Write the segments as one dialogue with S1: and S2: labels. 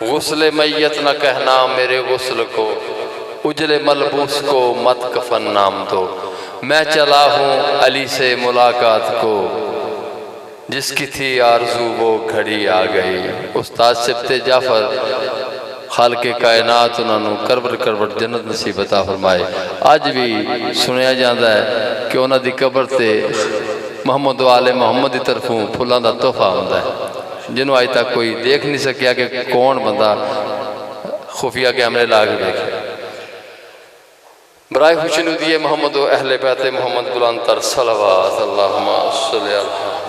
S1: غسل میت نہ کہنا میرے غسل کو، اجلے ملبوس کو مت کفن نام دو۔ میں چلا ہوں علی سے ملاقات کو، جس کی تھی آرزو وہ گھڑی آ گئی۔ استاد سبت جعفر خالق کائنات انہوں کربر کربر جنت نصیب عطا فرمائے۔ آج بھی سنیا جاندہ ہے کہ انہوں دی قبر تے محمد و آل محمد دی طرفوں پھلاں دا تحفہ ہوندہ ہے، جنہوں آج تک کوئی دیکھ نہیں سکیا کہ کون بندہ خفیہ کیمرے لا کے دیکھے۔ برائے خوشنودی محمد و اہل بیت محمد بلند تر صلوات اللہم صلی اللہ۔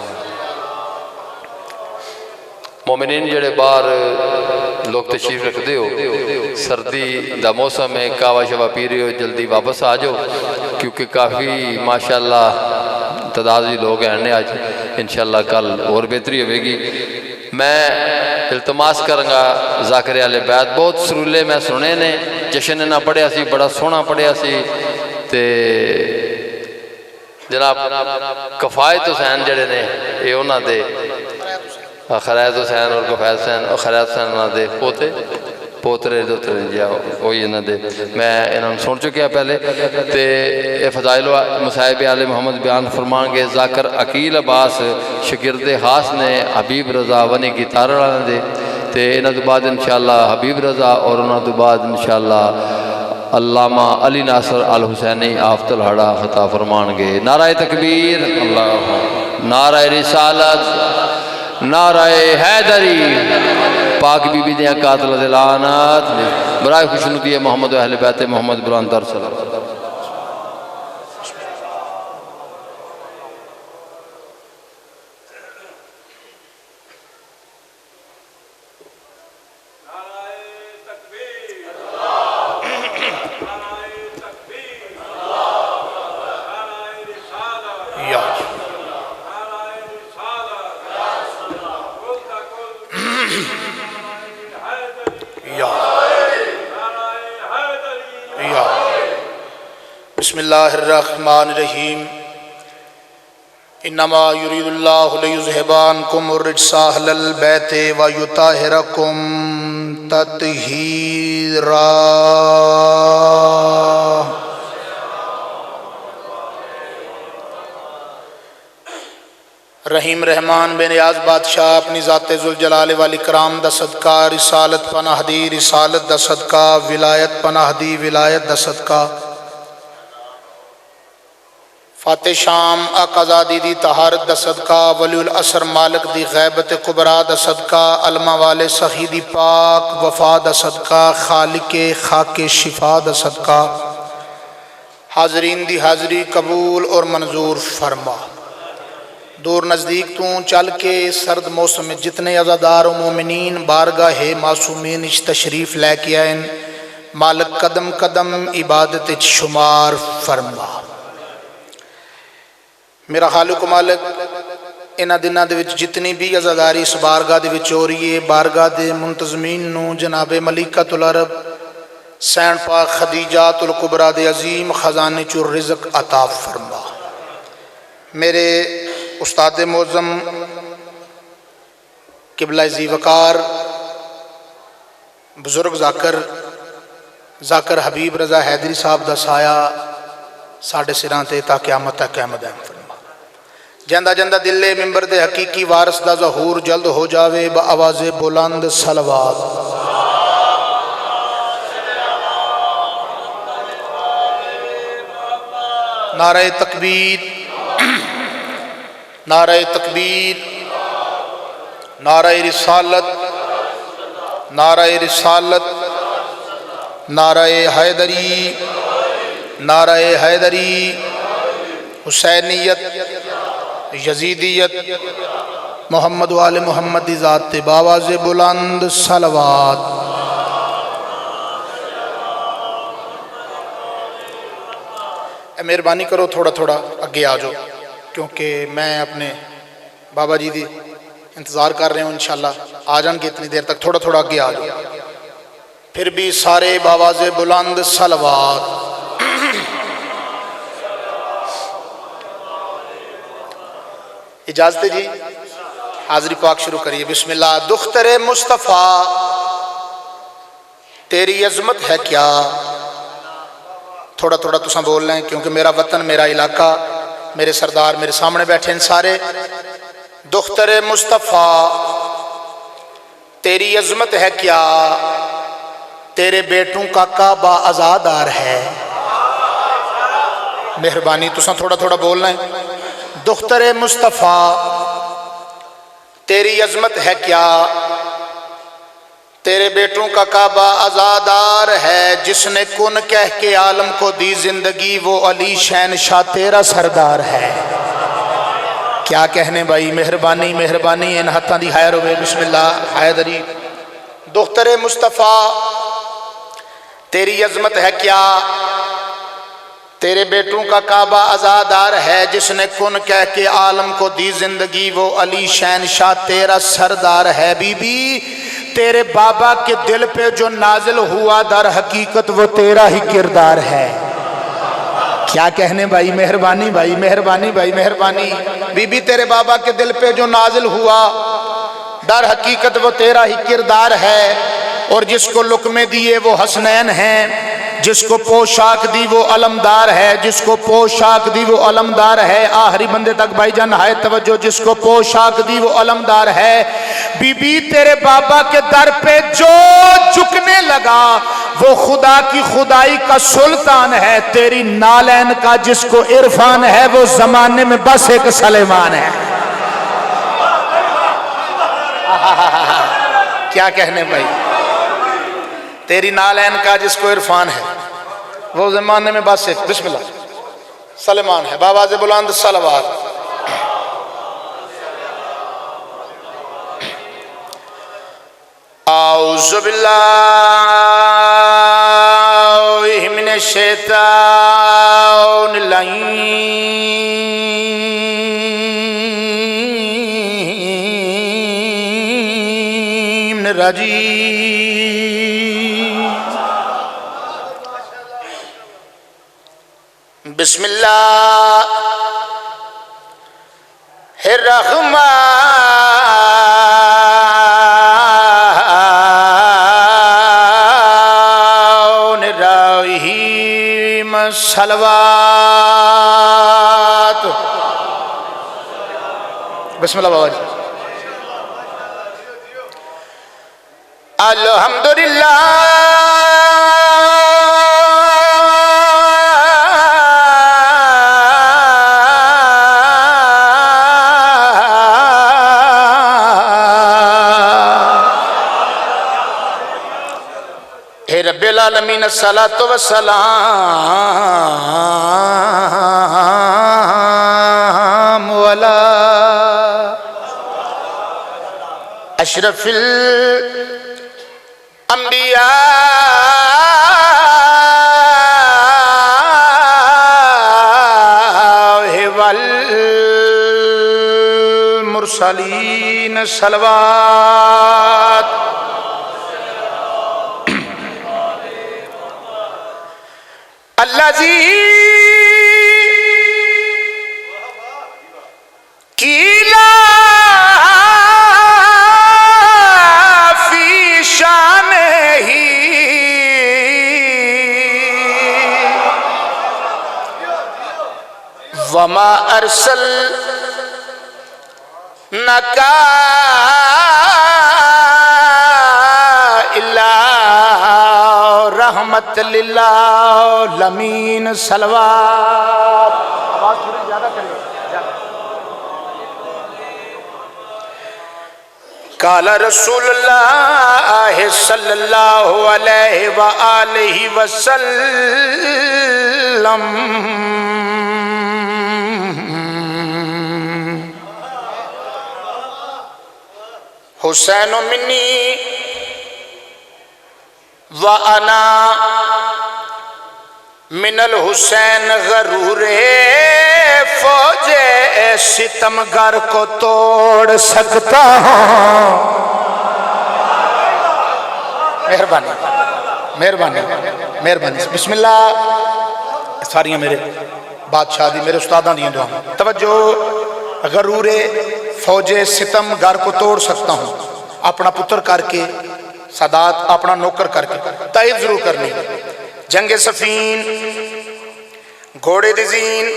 S1: مومنین جڑے بار لوگ تشریف رکھ دے ہو، سردی دا موسم میں کعوہ شبہ پی رہے ہو، جلدی واپس آ جاؤ، کیونکہ کافی ماشاءاللہ تعدادی لوگ ہیں آج، انشاءاللہ کل اور بہتری ہوئے گی۔ میں التماس کرنگا ذاکر اہل بیت، بہت سرولے میں سنے نے، جشن نہ پڑھیا سی، بڑا سونا پڑھیا سی، تے جناب کفایت حسین جڑے نے یہ انہاں دے خرائط حسین اور کفایت حسین اور خرائط حسین انہاں دے پوترے دوترے جا وہی انہاں دے، میں انہاں سن چکیا پہلے تے اے فضائل و مصائب آل محمد بیان فرمان گے۔ ذاکر عقیل عباس شگرد خاص نے حبیب رضا ونی کی تارڑاں دے تے انہاں تو بعد انشاءاللہ حبیب رضا اور انہاں تو بعد انشاءاللہ علامہ علی ناصر الحسینی آفت الہڑا خطا فرمان گے۔ نعرہ تکبیر، اللہ نعرہ رسالت، نعرہ حیدری، پاک بی بی دیاں قاتل دلانات، برائے خوشنودی محمد و اہل بیت محمد بلند تر صلی اللہ۔
S2: بسم اللہ الرحمن الرحیم انما یرید اللہ لیذہب عنکم الرجس اہل البیت ویطہرکم تطہیرا۔ رحیم رحمان بے نیاز بادشاہ اپنی ذات ذوالجلال والاکرام دا صدقہ، رسالت پناہ دی رسالت دا صدقہ، ولایت پناہ دی ولایت دا صدقہ، فاتح شام آقا زادی دی طہارت دا صدقہ، ولی العصر مالک دی غیبت کبرا دا صدقہ، علمہ والے سخی دی پاک وفا دا صدقہ، خالق خاک شفا دا صدقہ، حاضرین دی حاضری قبول اور منظور فرما۔ دور نزدیک تو چل کے سرد موسم میں جتنے عزادار و مومنین بارگاہ معصومین اچ تشریف لے کے آئیں، مالک قدم قدم عبادت اچ شمار فرما۔ میرا خالق و مالک انہاں دنوں دے وچ جتنی بھی عزاداری اس بارگاہ دے وچ ہو رہی ہے، بارگاہ دے منتظمین نو جناب ملکۃ العرب سین پاک خدیجات الکبریٰ دے عظیم خزانے چو رزق عطا فرما۔ میرے استاد معظم قبلہ ذی وقار بزرگ ذاکر حبیب رضا حیدری صاحب دا سایہ ساڑھے سراں تے تا قیامت تک قائم فرما۔ جندہ جندہ دلے ممبر دے حقیقی وارث دا ظہور جلد ہو جاوے با آواز بلند صلوات۔ نعرہ تکبیر، نعرہ تکبیر، نعرہ رسالت، نعرہ رسالت، نعرہ حیدری، نعرہ حیدری، حسینیت، یزیدیت، محمد و آل محمد دی ذات باواز بلند صلوات۔ مہربانی کرو تھوڑا تھوڑا اگے آ جاؤ، کیونکہ میں اپنے بابا جی دی انتظار کر رہے ہوں، انشاءاللہ آ جان گے اتنی دیر تک، تھوڑا تھوڑا اگے آ جاؤ۔ پھر بھی سارے باواز بلند صلوات۔ اجازت جی، حاضری پاک شروع کریے۔ بسم اللہ۔ دختر مصطفیٰ تیری عظمت ہے کیا. تھوڑا تھوڑا تساں بول رہے ہیں کیونکہ میرا وطن میرا علاقہ میرے سردار میرے سامنے بیٹھے ہیں سارے. دختر مصطفیٰ تیری عظمت ہے کیا، تیرے بیٹوں کا کعبہ عزادار ہے. مہربانی تساں تھوڑا تھوڑا بول رہے ہیں. دختر مصطفیٰ تیری عظمت ہے کیا، تیرے بیٹوں کا کعبہ عزادار ہے. جس نے کن کہہ کے عالم کو دی زندگی وہ علی شہنشاہ تیرا سردار ہے. کیا کہنے بھائی، مہربانی مہربانی ان ہاتھاں دی خیر ہوئے. بسم اللہ. حیدری دختر مصطفیٰ تیری عظمت ہے کیا، تیرے بیٹوں کا کعبہ عزادار ہے. جس نے کن کہہ کے عالم کو دی زندگی وہ علی شہنشاہ تیرا سردار ہے. بی بی تیرے بابا کے دل پہ جو نازل ہوا در حقیقت وہ تیرا ہی کردار ہے. کیا کہنے بھائی، مہربانی بھائی مہربانی بھائی مہربانی. بی بی تیرے بابا کے دل پہ جو نازل ہوا در حقیقت وہ تیرا ہی کردار ہے. اور جس کو لقمے دیے وہ حسنین ہیں، جس کو پوشاک دی وہ علمدار ہے، جس کو پوشاک دی وہ علمدار ہے. آخری بندے تک بھائی جان ہائے توجہ. جس کو پوشاک دی وہ علمدار ہے. بی بی تیرے بابا کے در پہ جو جھکنے لگا وہ خدا کی خدائی کا سلطان ہے. تیری نالین کا جس کو عرفان ہے وہ زمانے میں بس ایک سلیمان ہے. کیا کہنے بھائی، تیری نالین کا جس کو عرفان ہے وہ زمانے میں بس ایک بسم اللہ سلیمان ہے. بآواز بلند صلوات. اعوذ باللہ من الشیطان اللعین الرجیم. بسم اللہ الرحمن الرحیم. صلوات. بسم اللہ بابا جی. الحمدللہ رب العالمین الصلاۃ والسلام علی اشرف الانبیاء والمرسلین. صلوات. الذی قیلا فی شانہ وما ارسلناک الا رحمت للعالمین. صلوات. آواز تھوڑی زیادہ کریے. قال رسول اللہ صلی اللہ علیہ وآلہ وسلم حسین منی وَأَنَا من الحسین غرور فوج ستمگر کو توڑ سکتا ہوں. مہربانی مہربانی مہربانی. بسم اللہ. ساریاں میرے بادشاہ دی میرے استاداں دیاں دعا. توجہ. غرور فوج ستمگر کو توڑ سکتا ہوں. اپنا پتر کر کے سادات اپنا نوکر کر کے تائید ضرور کرنی جنگ صفین گھوڑے دی زین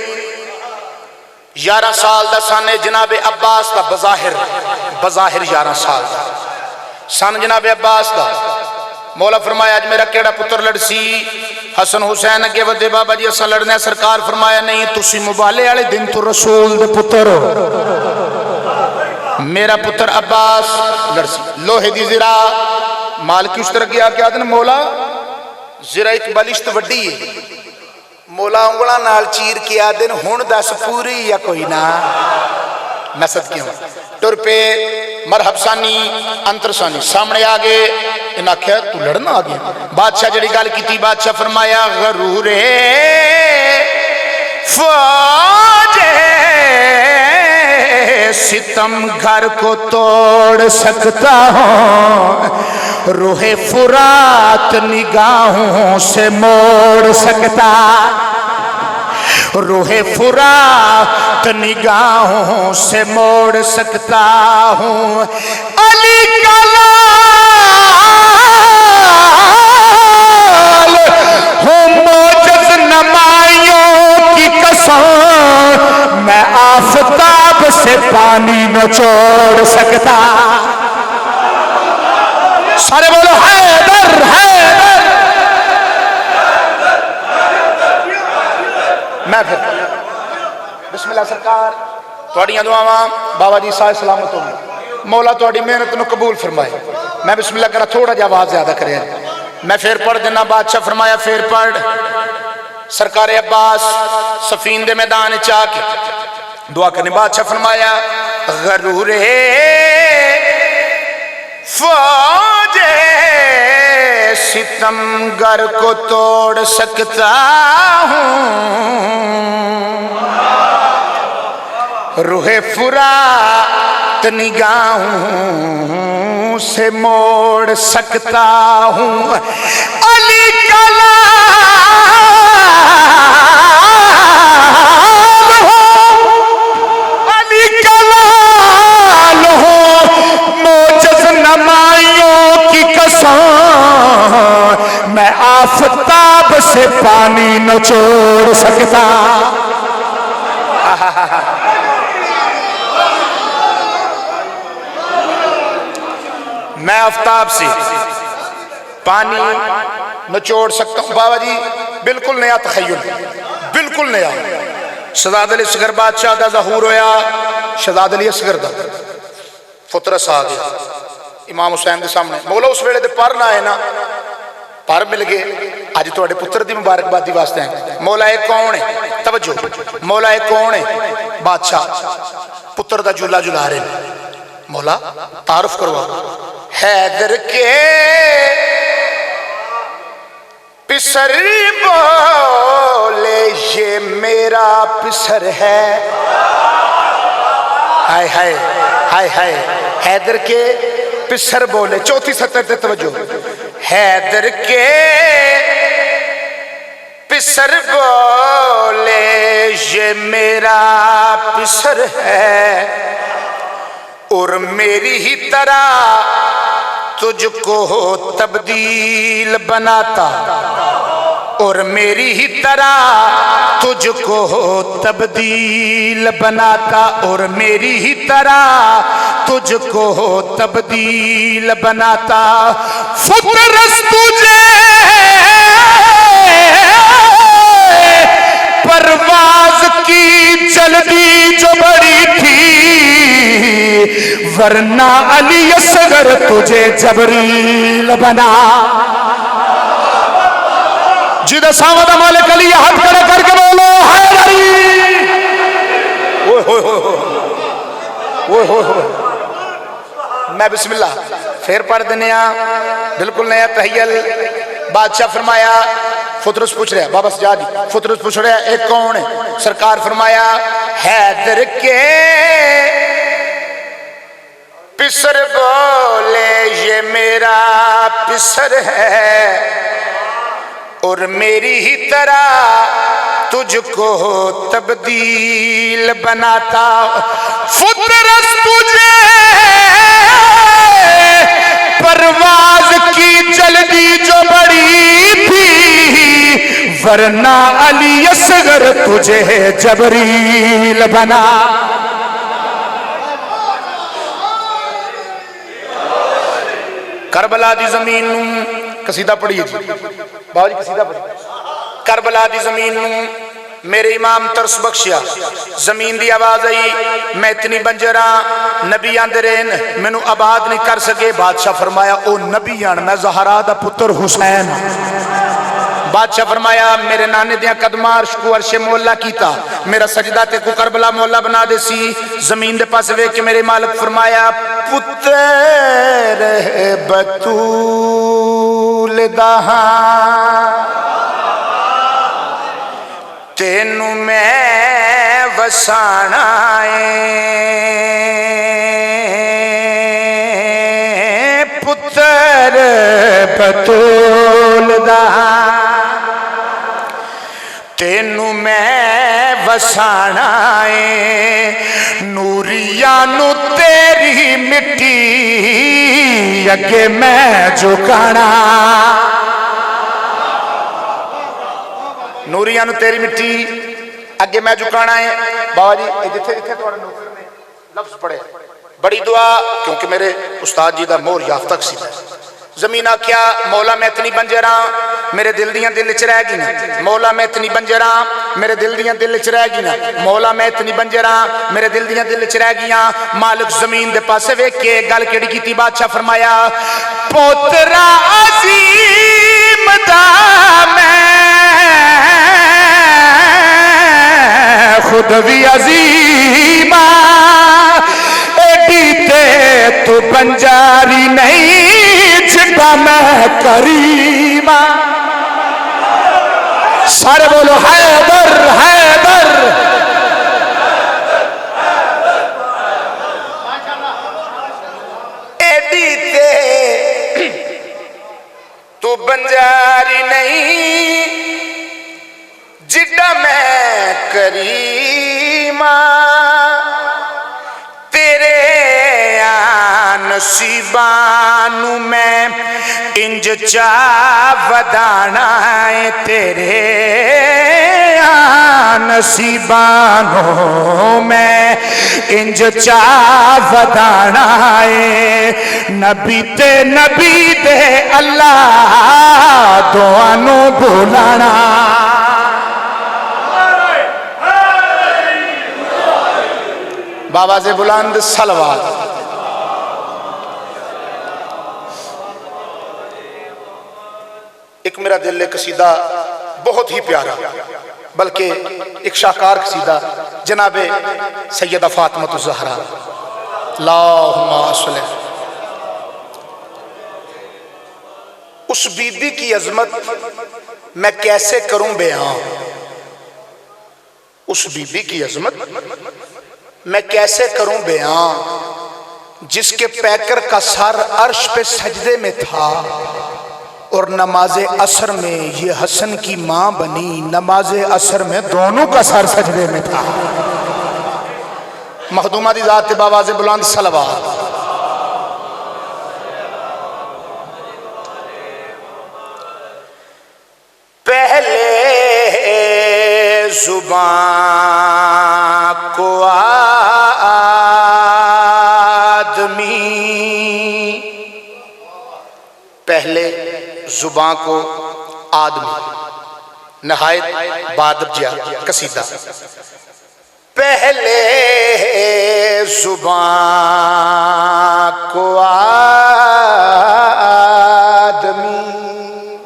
S2: 11 سال دا سن جناب عباس دا بظاہر 11 سال دا سن جناب عباس دا مولا فرمایا اج میرا کیڑا پتر لڑسی حسن حسین اگے ودے بابا جی اساں لڑنے سرکار فرمایا نہیں تسی مبالے والے دن تو رسول دے پتر میرا پتر عباس لڑسی لوہے دی زرا مال کی اس طرح کیا کیا دن مولا زرا ایک بلشت وڈی ہے مولا انگلہ نال چیر کیا دن ہون دس پوری یا کوئی نہ نسد کیوں ٹر پہ مرحب ثانی انتر ثانی سامنے آگے انہا کیا تو لڑنا آگے بادشاہ جڑی گال کی تھی بادشاہ فرمایا غرور فوجے ستم گھر کو توڑ سکتا ہوں روح فرات نگاہوں سے موڑ سکتا روح فرات نگاہوں سے موڑ سکتا ہوں علی کا لال ہوں موجز نمائیوں کی قسم میں آفتاب سے پانی نچوڑ سکتا سارے بولو حیدر حیدر میں پھر بسم اللہ سرکار توڑیاں دعاواں بابا جی صاحب سلامت ہوں مولا توڑی محنت نو قبول فرمائے میں بسم اللہ کرا تھوڑا جا آواز زیادہ کرے میں پھر پڑھ دینا بادشاہ فرمایا پھر پڑھ سرکار عباس سفین دے میدان چاہ کے دعا کرنے بادشاہ فرمایا غرور فوجے ستمگر کو توڑ سکتا ہوں روح فرات نگاہوں سے موڑ سکتا ہوں علی کا لال ہو علی کا لال ہو موجز نمائیوں کی قسم میں آفتاب سے پانی نچوڑ سکتا میں آفتاب سے پانی نچوڑ سکتا ہوں بابا جی بالکل نیا تخیل بالکل نیا شہزاد علی اصغر بادشاہ دا ظہور ہویا شہزاد علی اصغر دا فطرس آ گیا امام حسین دے سامنے مولا اس ویلے دے پر نہ آئے نا پر مل گئے آج توڑے پتر دی مبارک بادی واسطے ہیں مولا ایک کون ہے توجہ مولا ایک کون ہے بادشاہ پتر دا جھولا جھلا رہے مولا تعارف کروا حیدر کے پسر بولے یہ میرا پسر ہے ہائے ہائے ہائے ہائے حیدر کے پسر بولے چوتھی سطر دے توجہ حیدر کے پسر بولے یہ میرا پسر ہے اور میری ہی طرح تجھ کو تبدیل بناتا اور میری ہی طرح تجھ کو تبدیل بناتا اور میری ہی طرح تجھ کو تبدیل بناتا فطرس تجھے پرواز کی جلدی جو بڑی تھی ورنہ علی اصغر تجھے جبریل بنا جدہ سامدہ مالک علی ہاتھ کھڑا کر کے بولو حیدری میں بسم اللہ پھر پڑھ دنیا بالکل نیا تحیل بادشاہ فرمایا فطرس پوچھ رہا ہے بابا سجاد فطرس پوچھ رہا ہے ایک کون ہے سرکار فرمایا حیدر کے پسر بولے یہ میرا پسر ہے اور میری ہی طرح تجھ کو تبدیل بناتا فطرس تجھے پرواز کی جلدی جو بڑی تھی، ورنہ علی اصغر تجھے جبریل بنا۔ کربلا دی زمین نوں قصیدہ پڑھیے جی بابا جی، قصیدہ پڑھیے۔ کربلا دی زمین نوں میرے امام ترس بخشیا، زمین دی آواز آئی، میں اتنی بنجراں، نبی آندے رہن مینوں آباد نہیں کر سکے۔ بادشاہ فرمایا او نبی آن، میں زہرا دا پتر حسین۔ بادشاہ فرمایا میرے نانے دیاں قدماں عرش کو عرش مولا کیتا، میرا سجدہ تے کو کربلا مولا بنا دے سی۔ زمین دے پاس ویکھ کے میرے مالک فرمایا پتر بطول دہاں تینوں میں وسانا ہے، پتر بطول دہاں تینوں میں وسانا ہے، نوریاں نو تیری مٹی اگے میں جھکانا۔ نوریاں نو تیری مٹی اگے میں جھکانا ہے۔ بابا جی جتھے جتھے تھوڑے نوکر نے لفظ پڑھے بڑی دعا، کیونکہ میرے استاد جی دا مور یافتہ سی۔ زمین آکھیا مولا میں اتنی بنجراں میرے دل دیاں دل وچ رہ گئی نا، مولا میں اتنی بنجراں میرے دل دیاں دل وچ رہ گئی نا، مولا میں اتنی بنجراں میرے دل دیاں دل وچ رہ گئیاں۔ مالک زمین دے پاسے ویکھ کے گل کیڑی کیتی، بادشاہ فرمایا پوترا عظیم دا میں خود بھی عظیم ایڈی تے تو بنجاری نہیں جھٹا میں کریم۔ سارے بولو حیدر حیدر۔ ایڈی تے تو بنجاری نہیں جڈا میں کریمہ، تیرے نصیبانو میں انج چاہ ودانا ہے، تیرے نصیبانو میں انج چاہ ودانا ہے، نبی تے نبی دے اللہ دعانو بولانا۔ بابا سے بلند صلوات۔ ایک میرا دل قصیدہ بہت ہی پیارا، بلکہ ایک شاہکار قصیدہ جناب سیدہ فاطمہ الزہرا اللہم صلی۔ اس بی بی کی عظمت میں کیسے کروں بیان، اس بی بی کی عظمت میں کیسے کروں بیان، جس کے پیکر کا سر عرش پہ سجدے میں تھا، اور نماز عصر میں یہ حسن کی ماں بنی، نماز عصر میں دونوں کا سر سجدے میں تھا۔ مخدومہ دی ذات باواز بلند صلوات۔ پہلے زبان کو آدمی، پہلے زبان کو آدمی، نہایت بادبجیہ قصیدہ۔ پہلے زبان کو آدمی،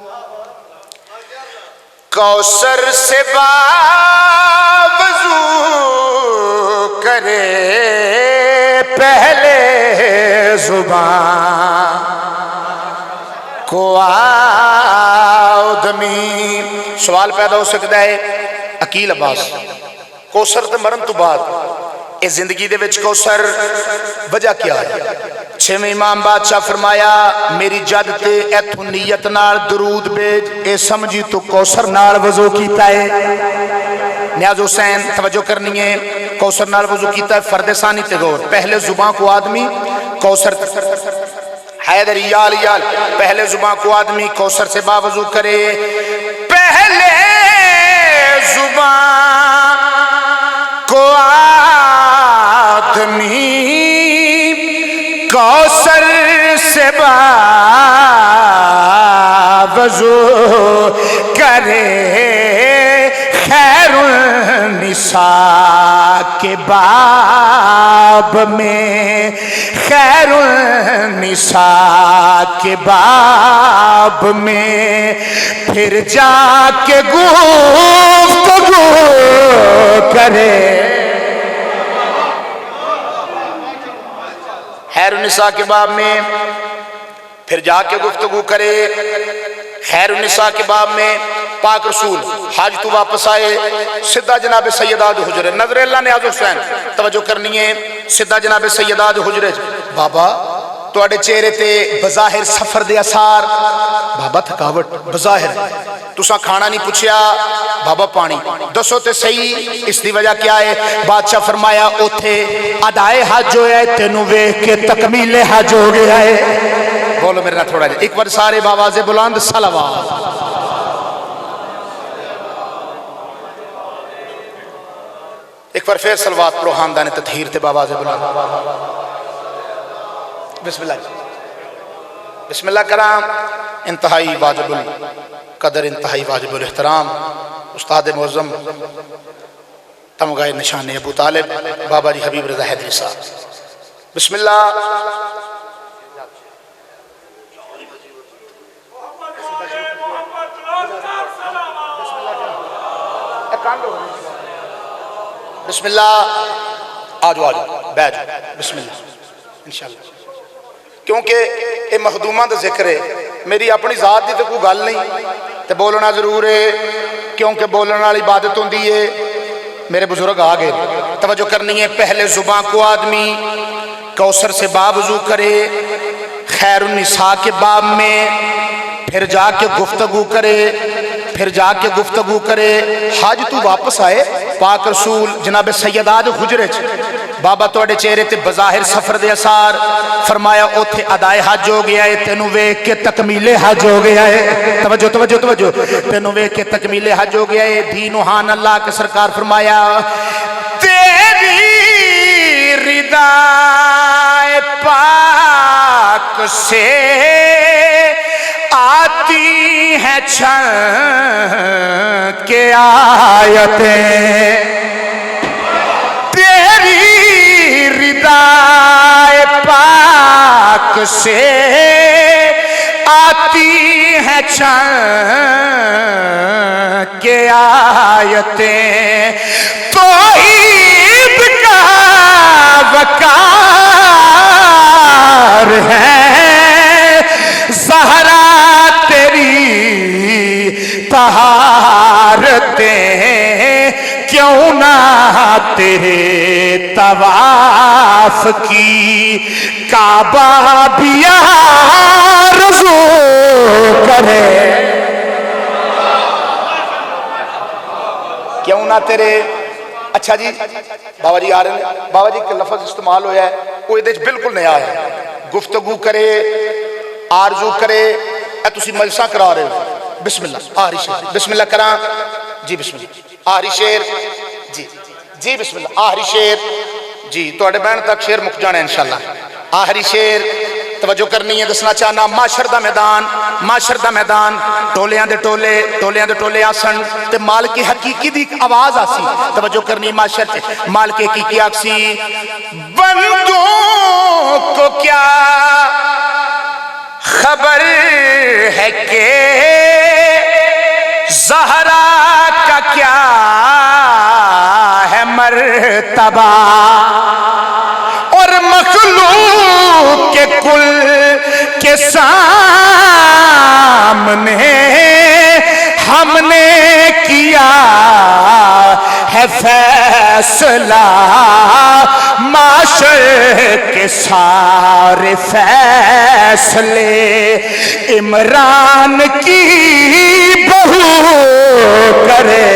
S2: کوثر سے باوضو کرے، پہلے زبان کو آدمی۔ سوال پیدا ہو سکتا ہے عقیل عباس، کوثر تے مرن تو بعد اے زندگی دے وچ کوثر وجہ کیا ہے؟ چھویں امام بادشاہ فرمایا میری جد تے ایتھوں نیت نال درود بھیج، اے سمجھی تو کوثر نال وضو کیتا ہے۔ نیاز حسین توجہ کرنی ہے، کوثر نال وضو کیتا ہے، فرد ثانی تے غور، پہلے زبان کو آدمی، کوثر حیدر یال یال پہلے زباں کو آدمی کوثر سے باوضو کرے، پہلے زباں کو آدمی کوثر سے باوضو کرے، خیر النساء کے باب میں، خیر النساء کے باب میں پھر جا کے گفتگو کرے، خیر النساء کے باب میں پھر جا کے گفتگو کرے، خیر النساء کے باب میں پاک رسول حج تو واپس آئے، سدھا جناب سیداد حجرے، نظر اللہ نیاز حسین توجہ کرنی ہے، سدھا جناب سیداد حجرے، بابا تواڈے چہرے تے بظاہر سفر دے اثار، بابا تھکاوٹ بظاہر، تساں کھانا نہیں پوچھیا، بابا پانی دسو تے صحیح اس دی وجہ کیا ہے؟ بادشاہ فرمایا اوتھے ادائے حج ہویا ہے، تینوں ویکھ کے تکمیل حج ہو گیا ہے۔ بولو میرے نال تھوڑا جا ایک بار سارے باواز بلند صلوات، ایک بار پھر صلوات پڑھو خاندان تطہیر تے باواز بلند، بسم اللہ بسم اللہ کرام۔ انتہائی واجب القدر، انتہائی واجب الاحترام استاد معظم تمغہ نشان ابو طالب بابا جی حبیب رضا حیدری صاحب، بسم اللہ۔ بسم اللہ، آجو آجو بیٹھ بسم اللہ انشاءاللہ، کیونکہ یہ مخدومہ دا ذکر ہے، میری اپنی ذات دی تو کوئی گل نہیں تے بولنا ضرور ہے، کیونکہ بولنا والی عبادت ہوندی ہے۔ میرے بزرگ آگے توجہ کرنی ہے، پہلے زبان کو آدمی کوثر سے باوضو کرے، خیر النساء کے باب میں پھر جا کے گفتگو کرے، پھر جا کے گفتگو کرے، حج تو واپس آئے، پاک رسول جناب سیداد حجرے بابا توڑے چہرے تے بظاہر سفر دے اثار، فرمایا اوتھے ادائے حج ہو گیا ہے، تینوں ویکھ کے تکمیل حج ہو گیا ہے، توجہ توجہ توجہ، تینوں ویکھ کے تکمیل حج ہو گیا ہے۔ دین و حان اللہ کے سرکار فرمایا تیری رضا پاک سے آتی ہیں چھن کے آیتیں، تیری رضا پاک سے آتی ہیں چھن کے آیتیں، توحید کا وقار ہے زہرا تیری طہارتیں، کیوں نہ تیرے طواف کی کعبہ بھی آرزو کرے، کیوں نہ تیرے۔ اچھا جی بابا جی آ رہے ہیں، بابا جی کا لفظ استعمال ہویا ہے وہ ادھے بالکل نیا ہے، گفتگو کرے، آرزو کرے، اے تسی مجلسہ کرا رہے ہو، بسم اللہ آخری شیر، بسم اللہ کران جی، بسم اللہ آخری شیر جی جی، بسم اللہ آخری شیر جی، تو اڑے بہن تک شیر مک جانا ہے انشاءاللہ۔ آخری شیر توجہ کرنی ہے، دسنا چاہنا معاشر دا میدان، معاشر دا میدان، ٹولیاں دے ٹولے آسن تے مالک حقیقی دی آواز آسی، توجہ کرنی معاشر تے مالک حقیقی آسی، بندوں کو کیا خبر ہے کہ زہرا کا کیا ہے مرتبہ، اور مخلوق کے کل کے سامنے ہم نے کیا ہے فیصلہ، معاشر کے سارے فیصلے عمران کی بہو کرے۔